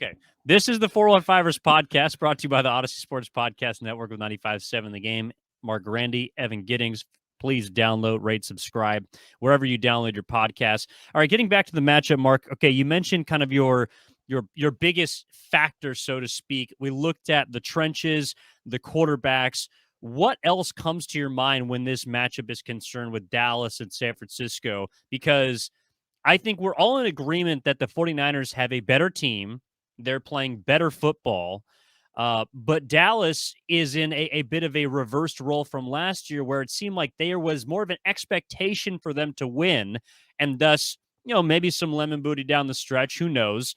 Okay. This is the 415ers podcast brought to you by the Odyssey Sports Podcast Network with 95.7 The Game. Mark Grandy, Evan Giddings. Please download, rate, subscribe, wherever you download your podcast. All right, getting back to the matchup, Mark. Okay, you mentioned kind of your biggest factor, so to speak. We looked at the trenches, the quarterbacks. What else comes to your mind when this matchup is concerned with Dallas and San Francisco? Because I think we're all in agreement that the 49ers have a better team. They're playing better football. But Dallas is in a bit of a reversed role from last year where it seemed like there was more of an expectation for them to win and thus, maybe some lemon booty down the stretch. Who knows?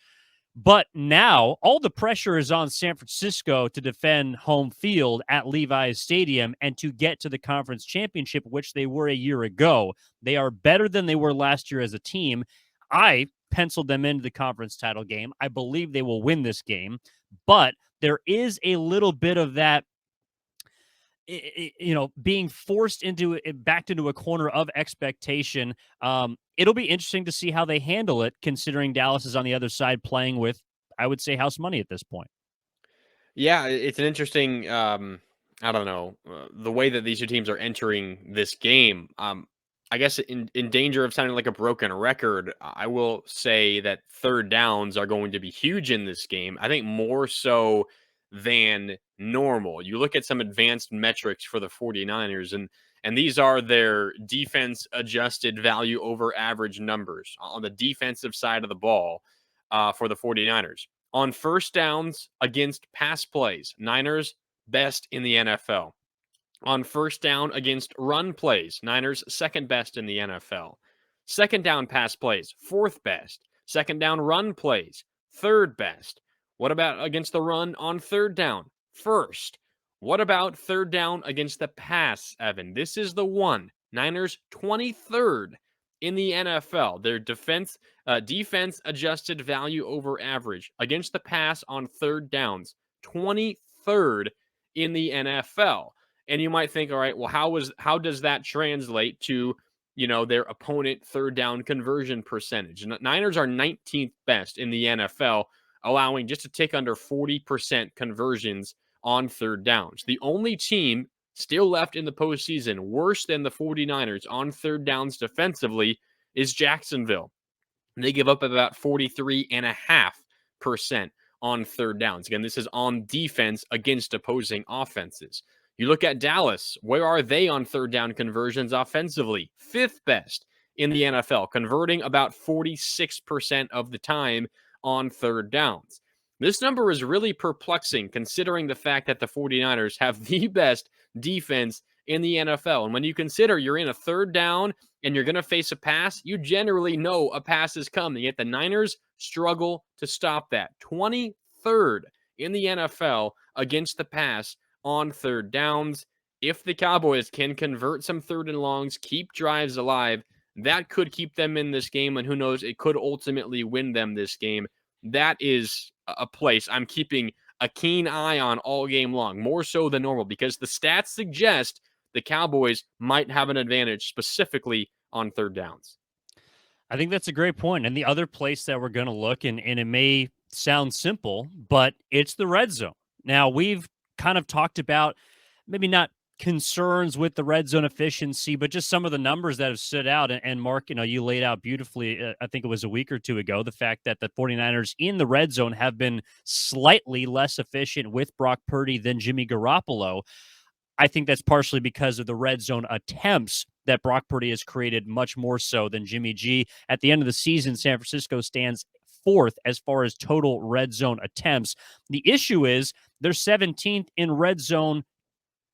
But now all the pressure is on San Francisco to defend home field at Levi's Stadium and to get to the conference championship, which they were a year ago. They are better than they were last year as a team. I penciled them into the conference title game. I believe they will win this game, but there is a little bit of that, being forced backed into a corner of expectation. It'll be interesting to see how they handle it, considering Dallas is on the other side playing with, I would say, house money at this point. Yeah, it's an interesting, I don't know, the way that these two teams are entering this game. I guess in danger of sounding like a broken record, I will say that third downs are going to be huge in this game. I think more so than normal. You look at some advanced metrics for the 49ers, and these are their defense adjusted value over average numbers on the defensive side of the ball for the 49ers. On first downs against pass plays, Niners best in the NFL. On first down against run plays, Niners second best in the NFL. Second down pass plays, fourth best. Second down run plays, third best. What about against the run on third down? First. What about third down against the pass, Evan? This is the one. Niners 23rd in the NFL. Their defense adjusted value over average against the pass on third downs, 23rd in the NFL. And you might think, all right, well, how does that translate to, their opponent third down conversion percentage? Niners are 19th best in the NFL, allowing just a tick under 40% conversions on third downs. The only team still left in the postseason worse than the 49ers on third downs defensively is Jacksonville. They give up about 43.5% on third downs. Again, this is on defense against opposing offenses. You look at Dallas. Where are they on third down conversions offensively? Fifth best in the NFL, converting about 46% of the time on third downs. This number is really perplexing considering the fact that the 49ers have the best defense in the NFL. And when you consider you're in a third down and you're going to face a pass, you generally know a pass is coming. Yet the Niners struggle to stop that. 23rd in the NFL against the pass on third downs. If the Cowboys can convert some third and longs, keep drives alive, that could keep them in this game. And who knows, it could ultimately win them this game. That is a place I'm keeping a keen eye on all game long, more so than normal, because the stats suggest the Cowboys might have an advantage specifically on third downs. I think that's a great point. And the other place that we're going to look, and it may sound simple, but it's the red zone. Now, we've kind of talked about maybe not concerns with the red zone efficiency, but just some of the numbers that have stood out. And Mark, you laid out beautifully, I think it was a week or two ago, the fact that the 49ers in the red zone have been slightly less efficient with Brock Purdy than Jimmy Garoppolo. I think that's partially because of the red zone attempts that Brock Purdy has created, much more so than Jimmy G. At the end of the season, San Francisco stands fourth as far as total red zone attempts. The issue is they're 17th in red zone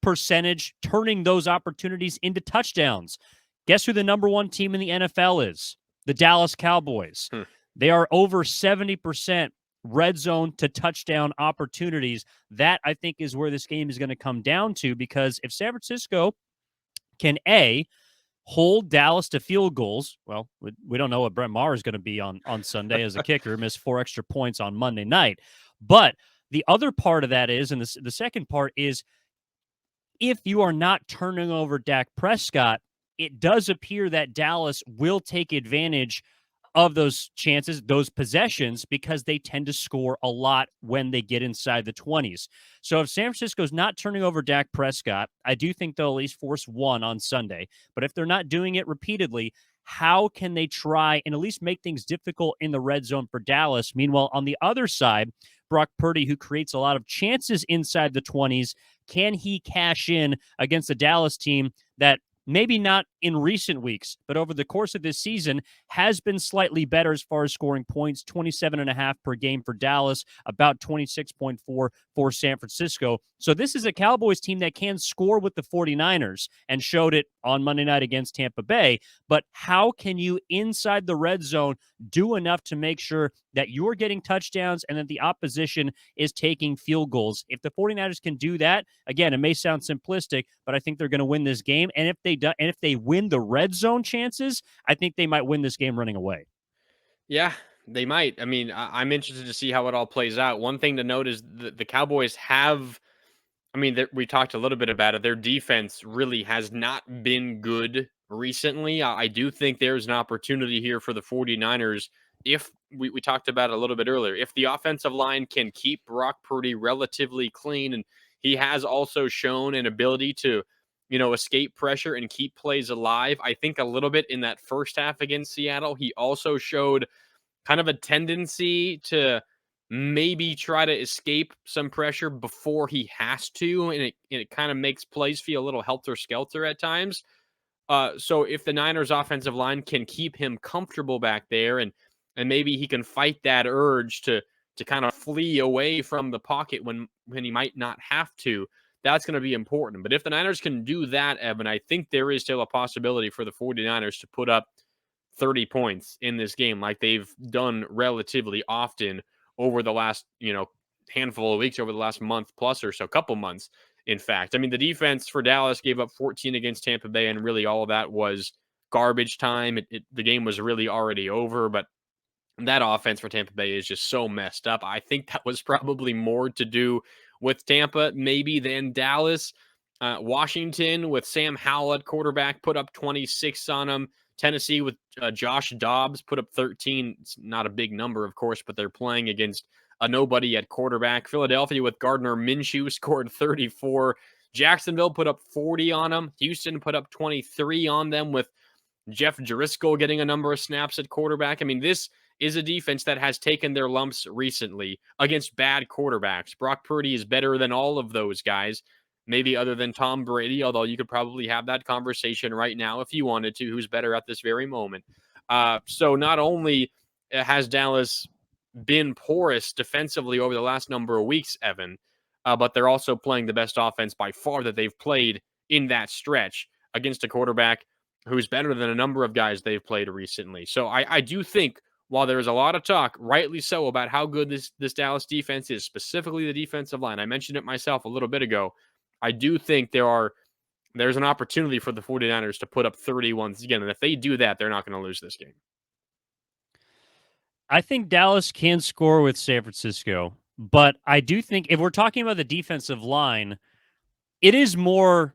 percentage, turning those opportunities into touchdowns. Guess who the number one team in the NFL is? The Dallas Cowboys. They are over 70% red zone to touchdown opportunities. That, I think, is where this game is going to come down to, because if San Francisco can, hold Dallas to field goals, well, we don't know what Brett Maher is going to be on Sunday as a kicker, missed 4 extra points on Monday night. But the other part of that is, and the second part is, if you are not turning over Dak Prescott, it does appear that Dallas will take advantage of those chances, those possessions, because they tend to score a lot when they get inside the 20s. So if San Francisco's not turning over Dak Prescott, I do think they'll at least force one on Sunday. But if they're not doing it repeatedly, how can they try and at least make things difficult in the red zone for Dallas? Meanwhile, on the other side, Brock Purdy, who creates a lot of chances inside the 20s, can he cash in against a Dallas team that maybe not in recent weeks, but over the course of this season has been slightly better as far as scoring points, 27.5 per game for Dallas, about 26.4 for San Francisco. So this is a Cowboys team that can score with the 49ers and showed it on Monday night against Tampa Bay. But how can you, inside the red zone, do enough to make sure that you're getting touchdowns and that the opposition is taking field goals? If the 49ers can do that, again, it may sound simplistic, but I think they're going to win this game. And if they win the red zone chances, I think they might win this game running away. Yeah, they might. I mean, I'm interested to see how it all plays out. One thing to note is the Cowboys have, I mean, we talked a little bit about it. Their defense really has not been good recently. I do think there's an opportunity here for the 49ers. If we talked about it a little bit earlier, if the offensive line can keep Brock Purdy relatively clean, and he has also shown an ability to, escape pressure and keep plays alive. I think a little bit in that first half against Seattle, he also showed kind of a tendency to maybe try to escape some pressure before he has to, and it kind of makes plays feel a little helter-skelter at times. So if the Niners offensive line can keep him comfortable back there, and maybe he can fight that urge to kind of flee away from the pocket when he might not have to, that's going to be important. But if the Niners can do that, Evan, I think there is still a possibility for the 49ers to put up 30 points in this game like they've done relatively often over the last, handful of weeks, over the last month plus or so, couple months. In fact, I mean, the defense for Dallas gave up 14 against Tampa Bay, and really all of that was garbage time. The game was really already over, but that offense for Tampa Bay is just so messed up. I think that was probably more to do with Tampa maybe than Dallas. Washington with Sam Howell at quarterback put up 26 on them. Tennessee with Josh Dobbs put up 13. It's not a big number, of course, but they're playing against a nobody at quarterback. Philadelphia with Gardner Minshew scored 34. Jacksonville put up 40 on them. Houston put up 23 on them with Jeff Driscoll getting a number of snaps at quarterback. I mean, this is a defense that has taken their lumps recently against bad quarterbacks. Brock Purdy is better than all of those guys, maybe other than Tom Brady, although you could probably have that conversation right now if you wanted to, who's better at this very moment. So not only has Dallas been porous defensively over the last number of weeks, Evan, but they're also playing the best offense by far that they've played in that stretch against a quarterback who's better than a number of guys they've played recently. So I do think, while there's a lot of talk, rightly so, about how good this Dallas defense is, specifically the defensive line, I mentioned it myself a little bit ago, I do think there's an opportunity for the 49ers to put up 30 once again. And if they do that, they're not going to lose this game. I think Dallas can score with San Francisco, but I do think if we're talking about the defensive line, it is more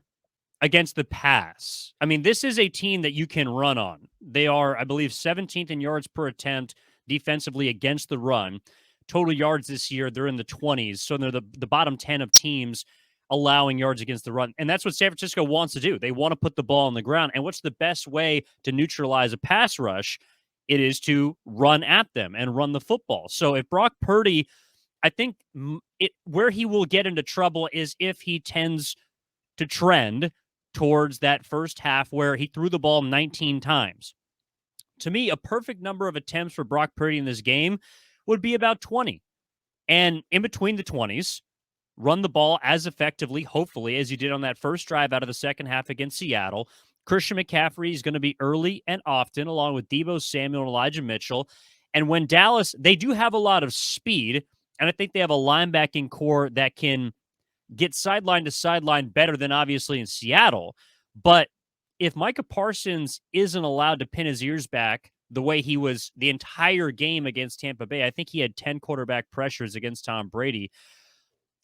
against the pass. I mean, this is a team that you can run on. They are, I believe, 17th in yards per attempt defensively against the run. Total yards this year, they're in the 20s. So they're the bottom 10 of teams allowing yards against the run. And that's what San Francisco wants to do. They want to put the ball on the ground. And what's the best way to neutralize a pass rush? It is to run at them and run the football. So if Brock Purdy, I think where he will get into trouble is if he tends to trend towards that first half where he threw the ball 19 times. To me, a perfect number of attempts for Brock Purdy in this game would be about 20. And in between the 20s, run the ball as effectively, hopefully, as you did on that first drive out of the second half against Seattle. Christian McCaffrey is going to be early and often, along with Deebo Samuel and Elijah Mitchell. And when Dallas, they do have a lot of speed, and I think they have a linebacking core that can get sideline to sideline better than obviously in Seattle. But if Micah Parsons isn't allowed to pin his ears back the way he was the entire game against Tampa Bay, I think he had 10 quarterback pressures against Tom Brady.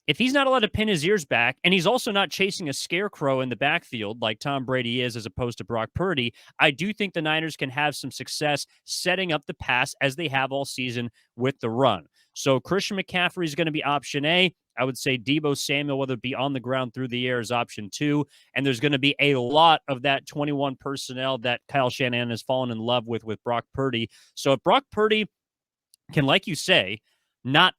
if he's not allowed to pin his ears back, and he's also not chasing a scarecrow in the backfield like Tom Brady is as opposed to Brock Purdy, I do think the Niners can have some success setting up the pass as they have all season with the run. So Christian McCaffrey is going to be option A. I would say Deebo Samuel, whether it be on the ground through the air, is option 2. And there's going to be a lot of that 21 personnel that Kyle Shanahan has fallen in love with Brock Purdy. So if Brock Purdy can, like you say, not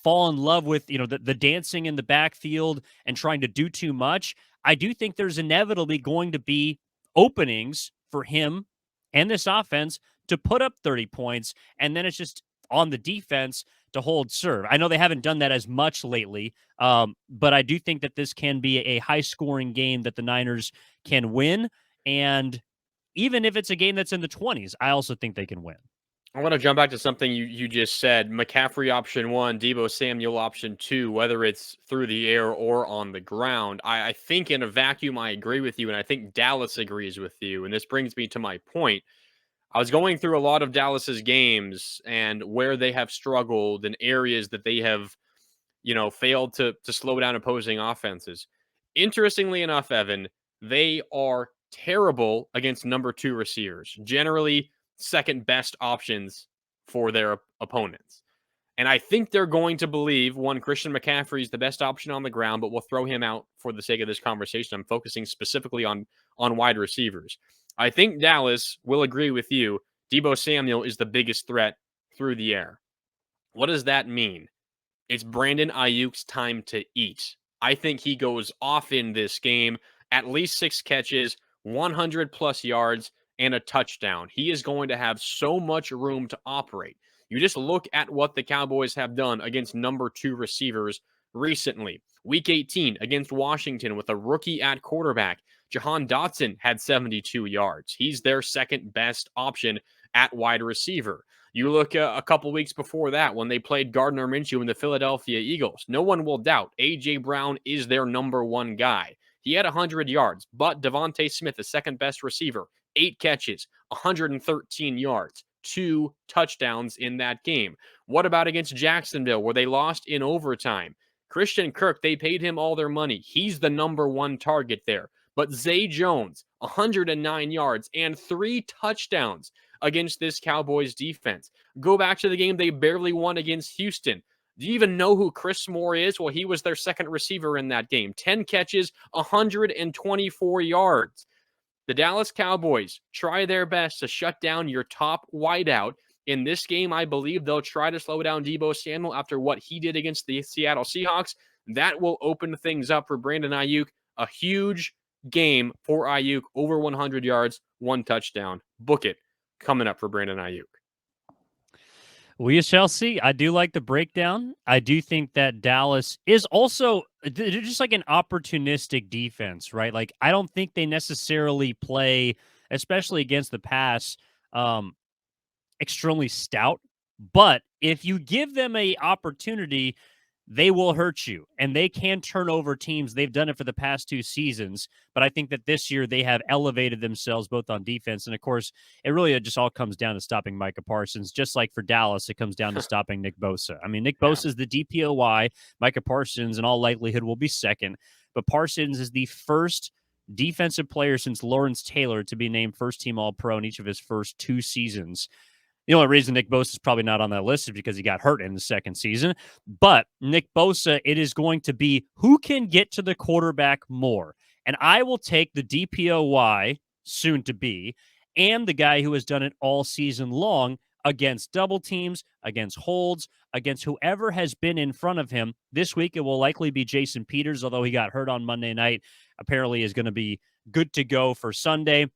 fall in love with, the dancing in the backfield and trying to do too much, I do think there's inevitably going to be openings for him and this offense to put up 30 points. And then it's just on the defense to hold serve. I know they haven't done that as much lately, but I do think that this can be a high scoring game that the Niners can win. And even if it's a game that's in the 20s, I also think they can win. I want to jump back to something you just said. McCaffrey option 1, Deebo Samuel option 2, whether it's through the air or on the ground. I think in a vacuum, I agree with you, and I think Dallas agrees with you. And this brings me to my point. I was going through a lot of Dallas's games and where they have struggled and areas that they have, failed to slow down opposing offenses. Interestingly enough, Evan, they are terrible against number 2 receivers. Generally, second best options for their opponents. And I think they're going to believe, one, Christian McCaffrey is the best option on the ground, but we'll throw him out for the sake of this conversation. I'm focusing specifically on wide receivers. I think Dallas will agree with you. Deebo Samuel is the biggest threat through the air. What does that mean? It's Brandon Ayuk's time to eat. I think he goes off in this game, at least 6 catches, 100 plus yards, and a touchdown. He is going to have so much room to operate. You just look at what the Cowboys have done against number 2 receivers recently. Week 18 against Washington with a rookie at quarterback. Jahan Dotson had 72 yards. He's their second best option at wide receiver. You look a couple weeks before that when they played Gardner Minshew and the Philadelphia Eagles. No one will doubt A.J. Brown is their number 1 guy. He had 100 yards, but Devontae Smith, the second best receiver, 8 catches, 113 yards, 2 touchdowns in that game. What about against Jacksonville where they lost in overtime? Christian Kirk, they paid him all their money. He's the number 1 target there. But Zay Jones, 109 yards and 3 touchdowns against this Cowboys defense. Go back to the game they barely won against Houston. Do you even know who Chris Moore is? Well, he was their second receiver in that game. 10 catches, 124 yards. The Dallas Cowboys try their best to shut down your top wideout. In this game, I believe they'll try to slow down Deebo Samuel after what he did against the Seattle Seahawks. That will open things up for Brandon Ayuk. A huge game for Ayuk, over 100 yards, 1 touchdown. Book it. Coming up for Brandon Ayuk. We shall see. I do like the breakdown. I do think that Dallas is also just like an opportunistic defense, right? Like, I don't think they necessarily play, especially against the pass, extremely stout. But if you give them a opportunity, they will hurt you, and they can turn over teams. They've done it for the past 2 seasons, but I think that this year they have elevated themselves both on defense, and of course, it really just all comes down to stopping Micah Parsons. Just like for Dallas, it comes down to stopping Nick Bosa. I mean, Nick Bosa is the DPOY. Micah Parsons, in all likelihood, will be second, but Parsons is the first defensive player since Lawrence Taylor to be named first-team All-Pro in each of his first 2 seasons. The only reason Nick Bosa is probably not on that list is because he got hurt in the second season. But Nick Bosa, it is going to be who can get to the quarterback more. And I will take the DPOY, soon to be, and the guy who has done it all season long against double teams, against holds, against whoever has been in front of him. This week, it will likely be Jason Peters, although he got hurt on Monday night. Apparently is going to be good to go for Sunday.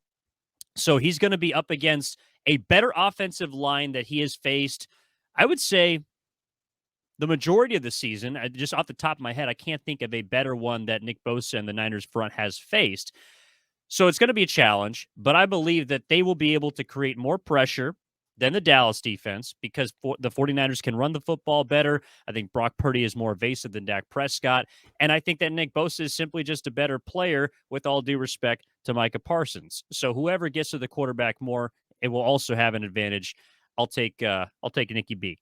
So he's going to be up against a better offensive line that he has faced, I would say, the majority of the season. Just off the top of my head, I can't think of a better one that Nick Bosa and the Niners front has faced. So it's going to be a challenge, but I believe that they will be able to create more pressure than the Dallas defense because the 49ers can run the football better. I think Brock Purdy is more evasive than Dak Prescott. And I think that Nick Bosa is simply just a better player, with all due respect to Micah Parsons. So whoever gets to the quarterback more, it will also have an advantage. I'll take Nicky B.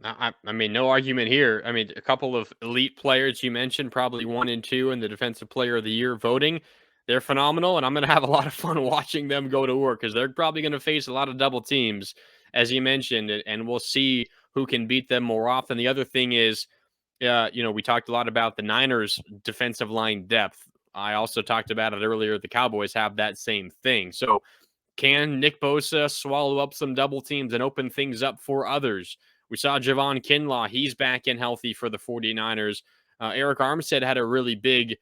I mean, no argument here. I mean, a couple of elite players you mentioned, probably 1 and 2 in the Defensive Player of the Year voting. They're phenomenal, and I'm gonna have a lot of fun watching them go to work because 'cause they're probably gonna face a lot of double teams, as you mentioned, and we'll see who can beat them more often. The other thing is, we talked a lot about the Niners' defensive line depth. I also talked about it earlier. The Cowboys have that same thing. So can Nick Bosa swallow up some double teams and open things up for others? We saw Javon Kinlaw. He's back in healthy for the 49ers. Eric Armstead had a really big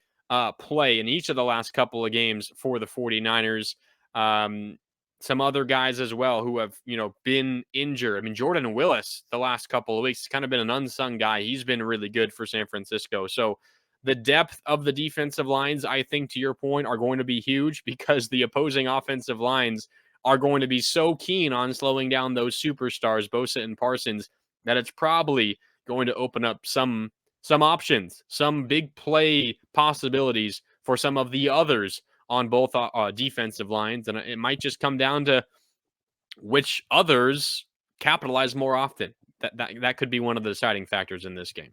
play in each of the last couple of games for the 49ers. Some other guys as well who have, been injured. I mean, Jordan Willis, the last couple of weeks, has kind of been an unsung guy. He's been really good for San Francisco. So the depth of the defensive lines, I think, to your point, are going to be huge because the opposing offensive lines are going to be so keen on slowing down those superstars, Bosa and Parsons, that it's probably going to open up some options, some big play possibilities for some of the others on both defensive lines, and it might just come down to which others capitalize more often. That could be one of the deciding factors in this game.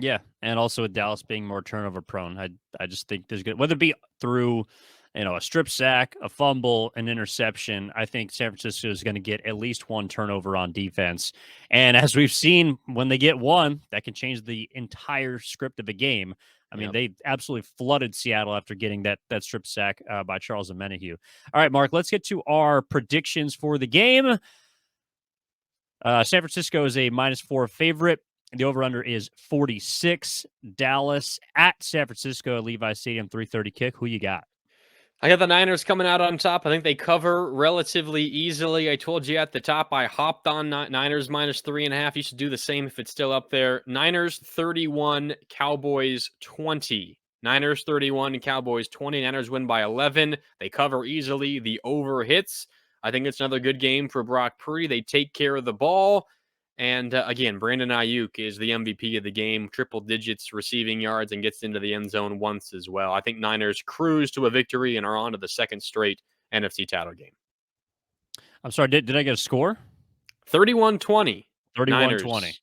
Yeah, and also with Dallas being more turnover prone, I just think there's good, whether it be through a strip sack, a fumble, an interception. I think San Francisco is going to get at least one turnover on defense, and as we've seen, when they get one, that can change the entire script of a game. I mean, Yep. they absolutely flooded Seattle after getting that strip sack by Charles Omenihu. All right, Mark, let's get to our predictions for the game. San Francisco is a -4 favorite. The over-under is 46. Dallas at San Francisco at Levi Stadium, 3:30 kick. Who you got? I got the Niners coming out on top. I think they cover relatively easily. I told you at the top, I hopped on Niners -3.5. You should do the same if it's still up there. Niners 31, Cowboys 20. Niners 31, Cowboys 20. Niners win by 11. They cover easily. The over hits. I think it's another good game for Brock Purdy. They take care of the ball. And again, Brandon Ayuk is the MVP of the game, triple digits receiving yards, and gets into the end zone once as well. I think Niners cruise to a victory and are on to the second straight NFC title game. I'm sorry, did I get a score? 31-20. 31-20. Niners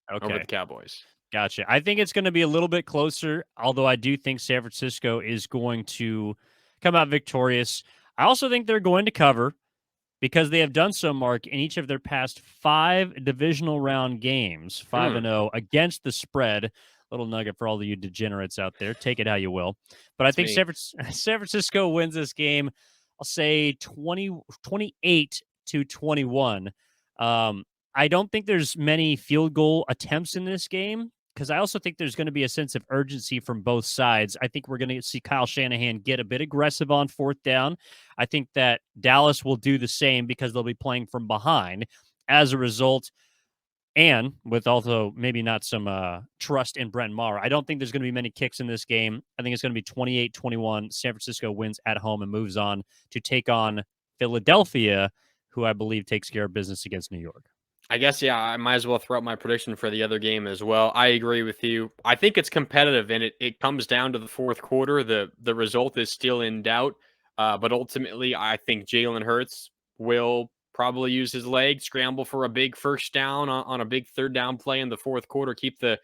over the Okay. Cowboys. Gotcha. I think it's going to be a little bit closer, although I do think San Francisco is going to come out victorious. I also think they're going to cover because they have done so, Mark, in each of their past 5 divisional round games, 5-0 against the spread. Little nugget for all of you degenerates out there. Take it how you will. But I think me. San Francisco wins this game. I'll say 28-21. I don't think there's many field goal attempts in this game because I also think there's going to be a sense of urgency from both sides. I think we're going to see Kyle Shanahan get a bit aggressive on 4th down. I think that Dallas will do the same because they'll be playing from behind. As a result, and with also maybe not some trust in Brent Maher, I don't think there's going to be many kicks in this game. I think it's going to be 28-21. San Francisco wins at home and moves on to take on Philadelphia, who I believe takes care of business against New York. I guess, yeah, I might as well throw out my prediction for the other game as well. I agree with you. I think it's competitive, and it comes down to the fourth quarter. The result is still in doubt, but ultimately, I think Jalen Hurts will probably use his leg, scramble for a big first down on a big third down play in the fourth quarter, keep the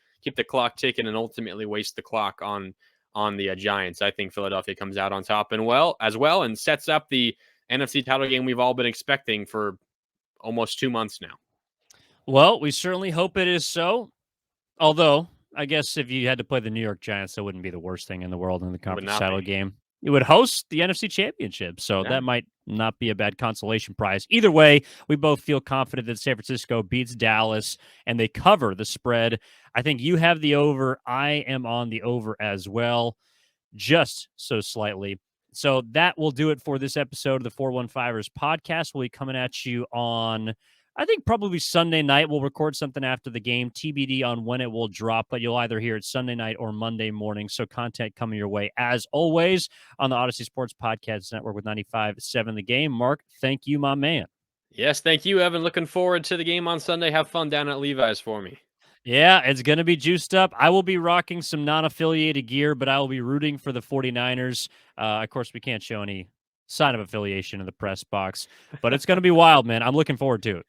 clock ticking, and ultimately waste the clock on the Giants. I think Philadelphia comes out on top and well, and sets up the NFC title game we've all been expecting for almost 2 months now. Well, we certainly hope it is so. Although, I guess if you had to play the New York Giants, that wouldn't be the worst thing in the world in the conference title game. You would host the NFC Championship, so that might not be a bad consolation prize. Either way, we both feel confident that San Francisco beats Dallas and they cover the spread. I think you have the over. I am on the over as well, just so slightly. So that will do it for this episode of the 415ers podcast. We'll be coming at you on, I think, probably Sunday night. We'll record something after the game, TBD on when it will drop, but you'll either hear it Sunday night or Monday morning. So content coming your way, as always, on the Odyssey Sports Podcast Network with 95.7 The Game. Mark, thank you, my man. Yes, thank you, Evan. Looking forward to the game on Sunday. Have fun down at Levi's for me. Yeah, it's going to be juiced up. I will be rocking some non-affiliated gear, but I will be rooting for the 49ers. Of course, we can't show any sign of affiliation in the press box, but it's going to be wild, man. I'm looking forward to it.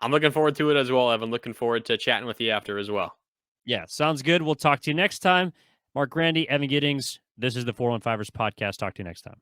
I'm looking forward to it as well, Evan. Looking forward to chatting with you after as well. Yeah, sounds good. We'll talk to you next time. Mark Grandy, Evan Giddings. This is the 415ers podcast. Talk to you next time.